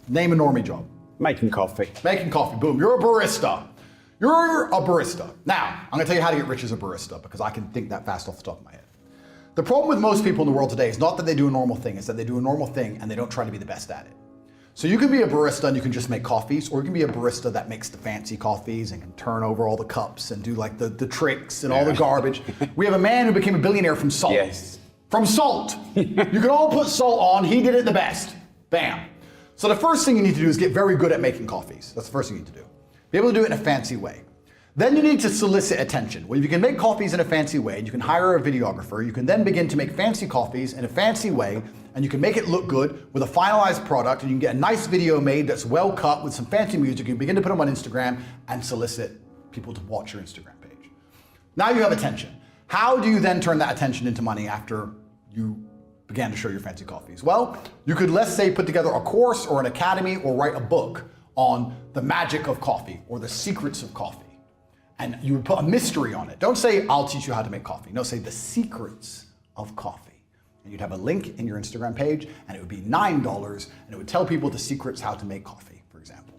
Name a normie job. Making coffee. Making coffee, boom, you're a barista. You're a barista. Now, I'm gonna tell you how to get rich as a barista because I can think that fast off the top of my head. The problem with most people in the world today is not that they do a normal thing, it's that they do a normal thing and they don't try to be the best at it. So you can be a barista and you can just make coffees, or you can be a barista that makes the fancy coffees and can turn over all the cups and do like the tricks and all the garbage. We have a man who became a billionaire from salt. Yes. From salt. You can all put salt on, he did it the best. Bam. So the first thing you need to do is get very good at making coffees. That's the first thing you need to do. Be able to do it in a fancy way. Then you need to solicit attention. Well, if you can make coffees in a fancy way, and you can hire a videographer, you can then begin to make fancy coffees in a fancy way, and you can make it look good with a finalized product, and you can get a nice video made that's well cut with some fancy music. You can begin to put them on Instagram and solicit people to watch your Instagram page. Now you have attention. How do you then turn that attention into money after you began to show your fancy coffees? Well, you could, let's say, put together a course or an academy or write a book on the magic of coffee or the secrets of coffee. And you would put a mystery on it. Don't say, I'll teach you how to make coffee. No, say the secrets of coffee. And you'd have a link in your Instagram page and it would be $9 and it would tell people the secrets how to make coffee, for example.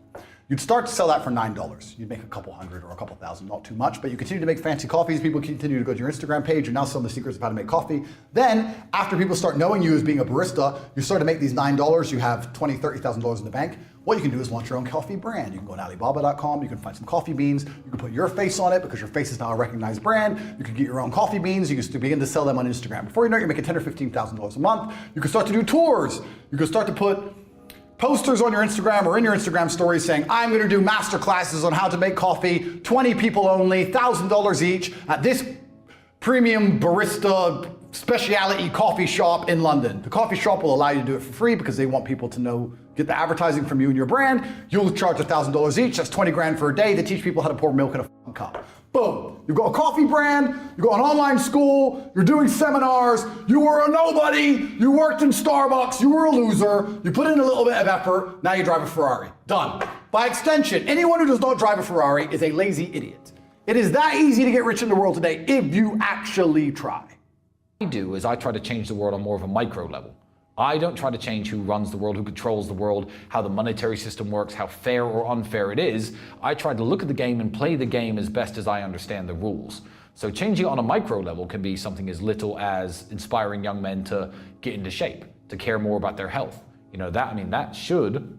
You'd start to sell that for $9. You'd make a couple hundred or a couple thousand, not too much, but you continue to make fancy coffees. People continue to go to your Instagram page. You're now selling the secrets of how to make coffee. Then, after people start knowing you as being a barista, you start to make these $9. You have $20,000, $30,000 in the bank. What you can do is launch your own coffee brand. You can go on Alibaba.com. You can find some coffee beans. You can put your face on it because your face is now a recognized brand. You can get your own coffee beans. You can begin to sell them on Instagram. Before you know it, you're making $10,000 or $15,000 a month. You can start to do tours. You can start to put posters on your Instagram or in your Instagram stories saying, I'm gonna do master classes on how to make coffee, 20 people only, $1,000 each at this premium barista specialty coffee shop in London. The coffee shop will allow you to do it for free because they want people to know, get the advertising from you and your brand. You'll charge $1,000 each, that's 20 grand for a day. They teach people how to pour milk in a cup. Boom, you've got a coffee brand, you've got an online school, you're doing seminars, you were a nobody, you worked in Starbucks, you were a loser, you put in a little bit of effort, now you drive a Ferrari. Done. By extension, anyone who does not drive a Ferrari is a lazy idiot. It is that easy to get rich in the world today if you actually try. What I do is I try to change the world on more of a micro level. I don't try to change who runs the world, who controls the world, how the monetary system works, how fair or unfair it is. I try to look at the game and play the game as best as I understand the rules. So changing it on a micro level can be something as little as inspiring young men to get into shape, to care more about their health. You know, that should,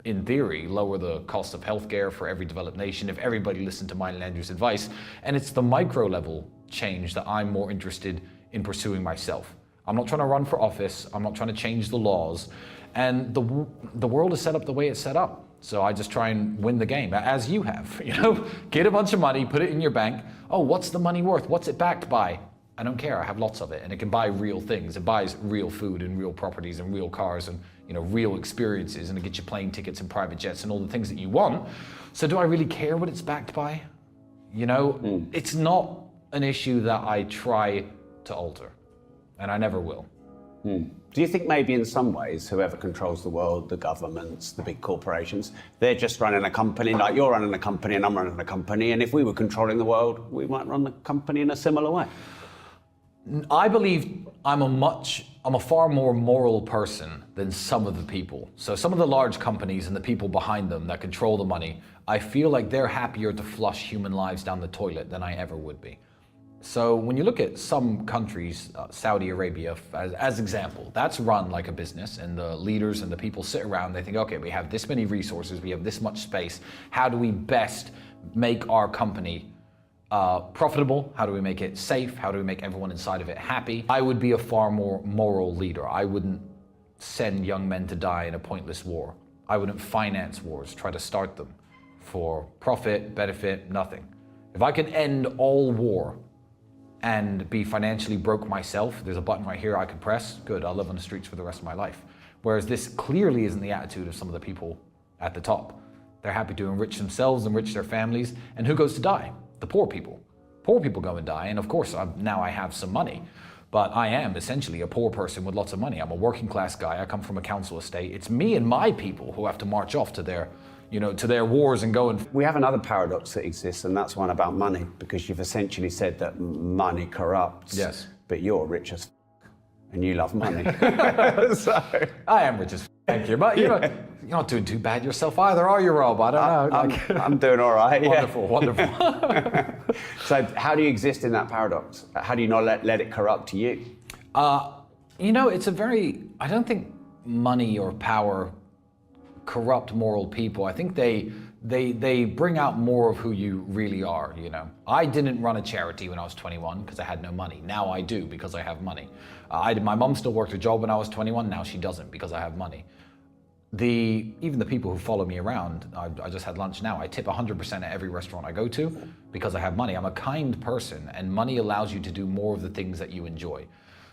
in theory, lower the cost of healthcare for every developed nation if everybody listened to mine and Andrew's advice. And it's the micro level change that I'm more interested in pursuing myself. I'm not trying to run for office. I'm not trying to change the laws. And the world is set up the way it's set up. So I just try and win the game, as you have. You know, get a bunch of money, put it in your bank. Oh, what's the money worth? What's it backed by? I don't care. I have lots of it, and it can buy real things. It buys real food and real properties and real cars and, you know, real experiences, and it gets you plane tickets and private jets and all the things that you want. So do I really care what it's backed by? You know, it's not an issue that I try to alter. And I never will. Do you think maybe in some ways, whoever controls the world, the governments, the big corporations, they're just running a company like you're running a company and I'm running a company, and if we were controlling the world, we might run the company in a similar way? I believe I'm a far more moral person than some of the people. So some of the large companies and the people behind them that control the money, I feel like they're happier to flush human lives down the toilet than I ever would be. So when you look at some countries, Saudi Arabia as example, that's run like a business, and the leaders and the people sit around, they think, okay, we have this many resources, we have this much space, how do we best make our company profitable? How do we make it safe? How do we make everyone inside of it happy? I would be a far more moral leader. I wouldn't send young men to die in a pointless war. I wouldn't finance wars, try to start them for profit, benefit, nothing. If I could end all war and be financially broke myself, there's a button right here I could press, good, I'll live on the streets for the rest of my life. Whereas this clearly isn't the attitude of some of the people at the top. They're happy to enrich themselves, enrich their families, and who goes to die? The poor people. Poor people go and die, and of course now I have some money, but I am essentially a poor person with lots of money. I'm a working class guy, I come from a council estate. It's me and my people who have to march off to their wars and go and... We have another paradox that exists, and that's one about money, because you've essentially said that money corrupts. Yes. But you're rich as and you love money. So I am rich as thank you. But you know, You're not doing too bad yourself either, are you, Rob? I don't know. I'm doing all right. Yeah. Wonderful, wonderful. So how do you exist in that paradox? How do you not let it corrupt you? It's I don't think money or power corrupt moral people. I think they bring out more of who you really are, I didn't run a charity when I was 21 because I had no money. Now I do because I have money. My mom still worked a job when I was 21. Now she doesn't because I have money. Even the people who follow me around, I just had lunch now. I tip 100% at every restaurant I go to because I have money. I'm a kind person, and money allows you to do more of the things that you enjoy.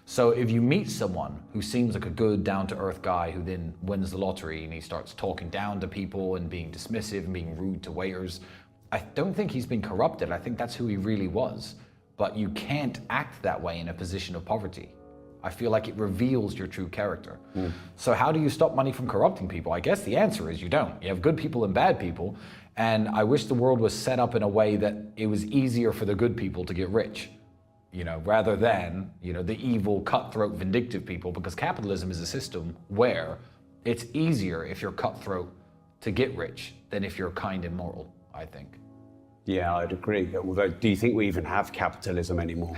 So if you meet someone who seems like a good, down-to-earth guy who then wins the lottery and he starts talking down to people and being dismissive and being rude to waiters, I don't think he's been corrupted. I think that's who he really was. But you can't act that way in a position of poverty. I feel like it reveals your true character. So how do you stop money from corrupting people? I guess the answer is you don't. You have good people and bad people. And I wish the world was set up in a way that it was easier for the good people to get rich. Rather than, the evil, cutthroat, vindictive people, because capitalism is a system where it's easier if you're cutthroat to get rich than if you're kind and moral, I think. Yeah, I'd agree. Although, do you think we even have capitalism anymore?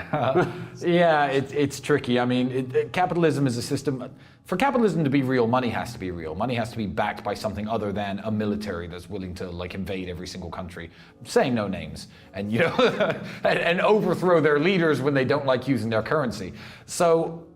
Yeah, it's tricky. I mean, capitalism is a system. For capitalism to be real, money has to be real. Money has to be backed by something other than a military that's willing to invade every single country, saying no names, and and overthrow their leaders when they don't like using their currency. So,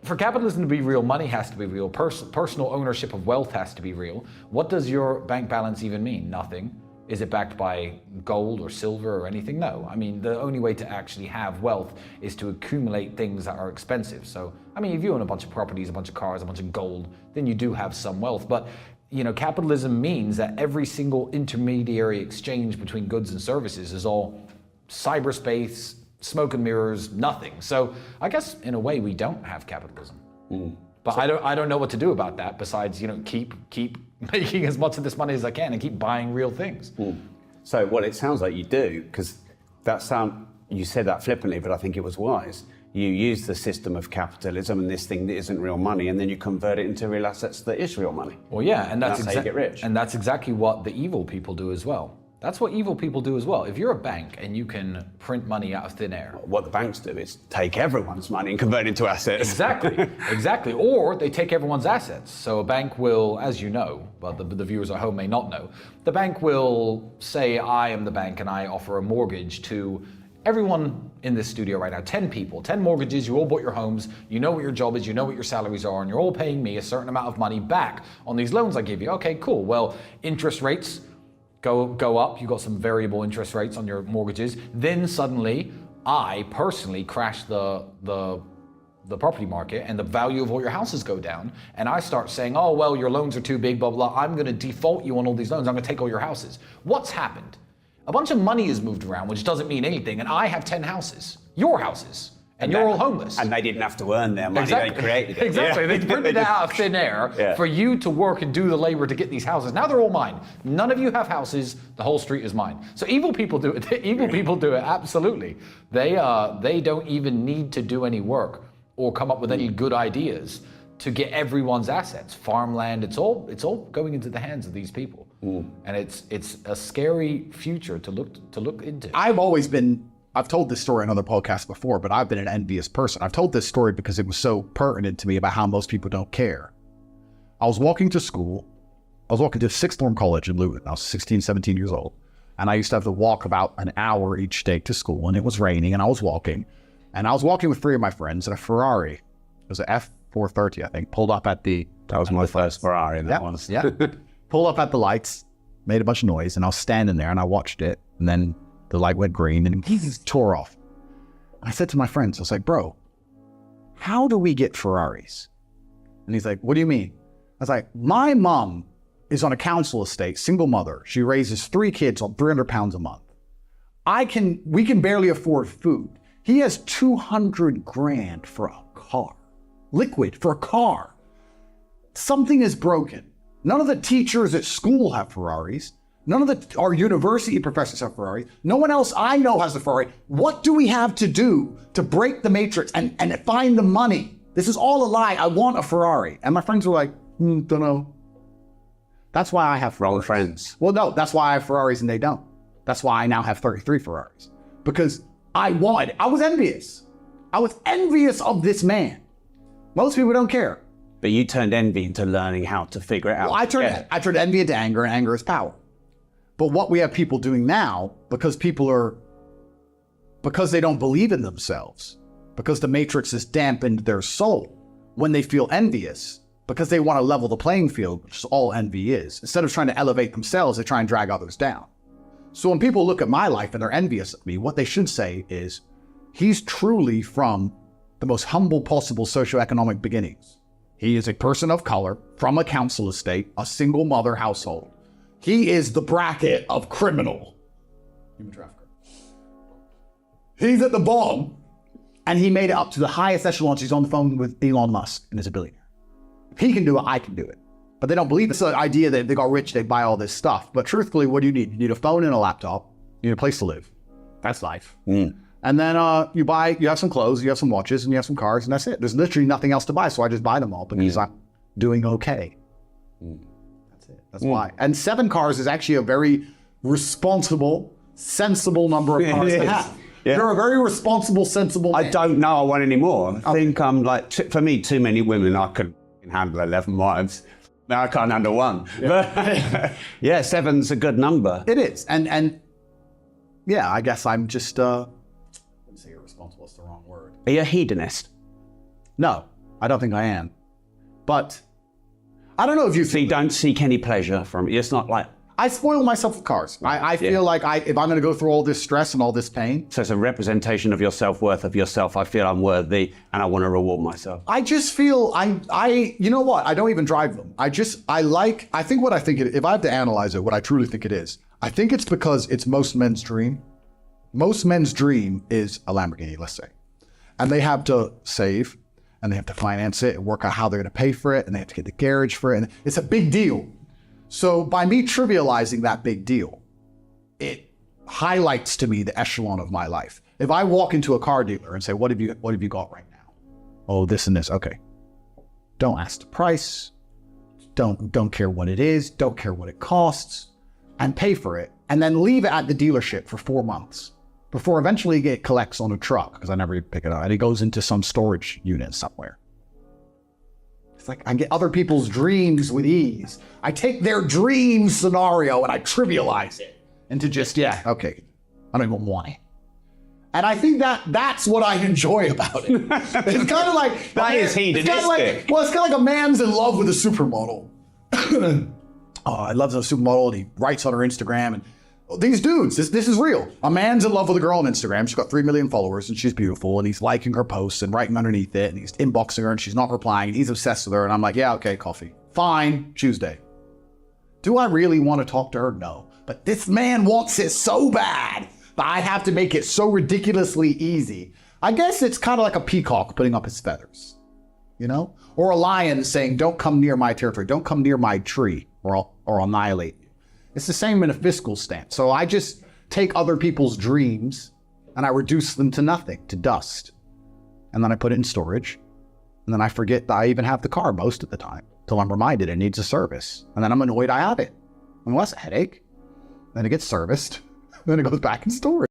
for capitalism to be real, money has to be real. Personal ownership of wealth has to be real. What does your bank balance even mean? Nothing. Is it backed by gold or silver or anything? No. I mean, the only way to actually have wealth is to accumulate things that are expensive. So, I mean, if you own a bunch of properties, a bunch of cars, a bunch of gold, then you do have some wealth. But, capitalism means that every single intermediary exchange between goods and services is all cyberspace, smoke and mirrors, nothing. So, I guess in a way we don't have capitalism. But I don't know what to do about that besides, keep making as much of this money as I can and keep buying real things. So, well, it sounds like you do, because you said that flippantly, but I think it was wise. You use the system of capitalism and this thing that isn't real money, and then you convert it into real assets that is real money. Well, yeah, and that's how you get rich. And that's exactly what the evil people do as well. That's what evil people do as well. If you're a bank and you can print money out of thin air. What the banks do is take everyone's money and convert it into assets. Exactly. Or they take everyone's assets. So a bank will, as you know, but the viewers at home may not know, the bank will say, I am the bank and I offer a mortgage to everyone in this studio right now, 10 people, 10 mortgages, you all bought your homes, you know what your job is, you know what your salaries are, and you're all paying me a certain amount of money back on these loans I give you. Okay, cool. Well, interest rates go up, you got some variable interest rates on your mortgages. Then suddenly, I personally crash the property market and the value of all your houses go down. And I start saying, oh, well, your loans are too big, blah, blah, blah. I'm gonna default you on all these loans. I'm gonna take all your houses. What's happened? A bunch of money is moved around, which doesn't mean anything. And I have 10 houses, your houses. And you're all homeless. And they didn't have to earn their money, exactly. They created it. Exactly, They printed it out of thin air for you to work and do the labor to get these houses. Now they're all mine. None of you have houses, the whole street is mine. So evil people do it, absolutely. They don't even need to do any work or come up with any good ideas to get everyone's assets. Farmland, it's all going into the hands of these people. And it's a scary future to look into. I've told this story on other podcasts before, but I've been an envious person. I've told this story because it was so pertinent to me about how most people don't care. I was walking to school. I was walking to Sixth Form College in Luton. I was 16, 17 years old. And I used to have to walk about an hour each day to school. And it was raining and I was walking. And I was walking with 3 of my friends in a Ferrari. It was an F430, I think, pulled up at the... That was my first Ferrari, that was. Yeah. Pulled up at the lights, made a bunch of noise, and I was standing there and I watched it. And then the light went green and he tore off. I said to my friends, I was like, bro, how do we get Ferraris? And he's like, what do you mean? I was like, my mom is on a council estate, single mother. She raises 3 kids on 300 pounds a month. We can barely afford food. He has 200 grand for a car, liquid for a car. Something is broken. None of the teachers at school have Ferraris. None of our university professors have Ferraris. No one else I know has a Ferrari. What do we have to do to break the matrix and find the money? This is all a lie. I want a Ferrari. And my friends were like, don't know. That's why I have Wrong friends. Well, no, that's why I have Ferraris and they don't. That's why I now have 33 Ferraris. Because I was envious. I was envious of this man. Most people don't care. But you turned envy into learning how to figure it out. Well, I turned envy into anger, and anger is power. But what we have people doing now, because they don't believe in themselves, because the matrix has dampened their soul, when they feel envious, because they want to level the playing field, which is all envy is. Instead of trying to elevate themselves, they try and drag others down. So when people look at my life and they're envious of me, what they should say is, he's truly from the most humble possible socioeconomic beginnings. He is a person of color from a council estate, a single mother household. He is the bracket of criminal. Human trafficker. He's at the bottom, and he made it up to the highest echelons. He's on the phone with Elon Musk and is a billionaire. If he can do it, I can do it. But they don't believe it's the idea that if they got rich, they'd buy all this stuff. But truthfully, what do you need? You need a phone and a laptop. You need a place to live. That's life. And then you have some clothes, you have some watches, and you have some cars, and that's it. There's literally nothing else to buy, so I just buy them all because I'm doing okay. That's it. That's why. And 7 cars is actually a very responsible, sensible number of cars to have. Yeah. You're a very responsible, sensible man. I don't know I want any more. I think I'm like, for me, too many women. I could handle 11 wives. Now I can't handle one. Yeah. But yeah, 7's a good number. It is. And yeah, I guess I'm just, I wouldn't say irresponsible, it's the wrong word. Are you a hedonist? No, I don't think I am. But I don't know if you So you don't seek any pleasure from it. It's not like... I spoil myself with cars. I feel like if I'm going to go through all this stress and all this pain. So it's a representation of your self-worth of yourself. I feel I'm worthy and I want to reward myself. I just feel you know what? I don't even drive them. I think if I have to analyze it, what I truly think it is, I think it's because it's most men's dream. Most men's dream is a Lamborghini, let's say. And they have to save and they have to finance it and work out how they're going to pay for it. And they have to get the garage for it. And it's a big deal. So by me trivializing that big deal, it highlights to me the echelon of my life. If I walk into a car dealer and say, what have you got right now? Oh, this and this. Okay. Don't ask the price. Don't care what it is. Don't care what it costs, and pay for it. And then leave it at the dealership for 4 months before eventually it collects on a truck, because I never pick it up, and it goes into some storage unit somewhere. It's like I get other people's dreams with ease. I take their dream scenario and I trivialize it into just, okay, I don't even want it. And I think that's what I enjoy about it. It's kind of like... That is hedonistic. It's kind of like a man's in love with a supermodel. I love the supermodel, and he writes on her Instagram, and these dudes, this is real. A man's in love with a girl on Instagram. She's got 3 million followers and she's beautiful, and he's liking her posts and writing underneath it, and he's inboxing her and she's not replying, and he's obsessed with her, and I'm like, yeah, okay, coffee. Fine, Tuesday. Do I really want to talk to her? No. But this man wants it so bad that I have to make it so ridiculously easy. I guess it's kind of like a peacock putting up his feathers, you know? Or a lion saying, don't come near my territory, don't come near my tree, or I'll annihilate you. It's the same in a fiscal stance. So I just take other people's dreams and I reduce them to nothing, to dust. And then I put it in storage. And then I forget that I even have the car most of the time, till I'm reminded it needs a service. And then I'm annoyed I have it. And well, that's a headache. Then it gets serviced. Then it goes back in storage.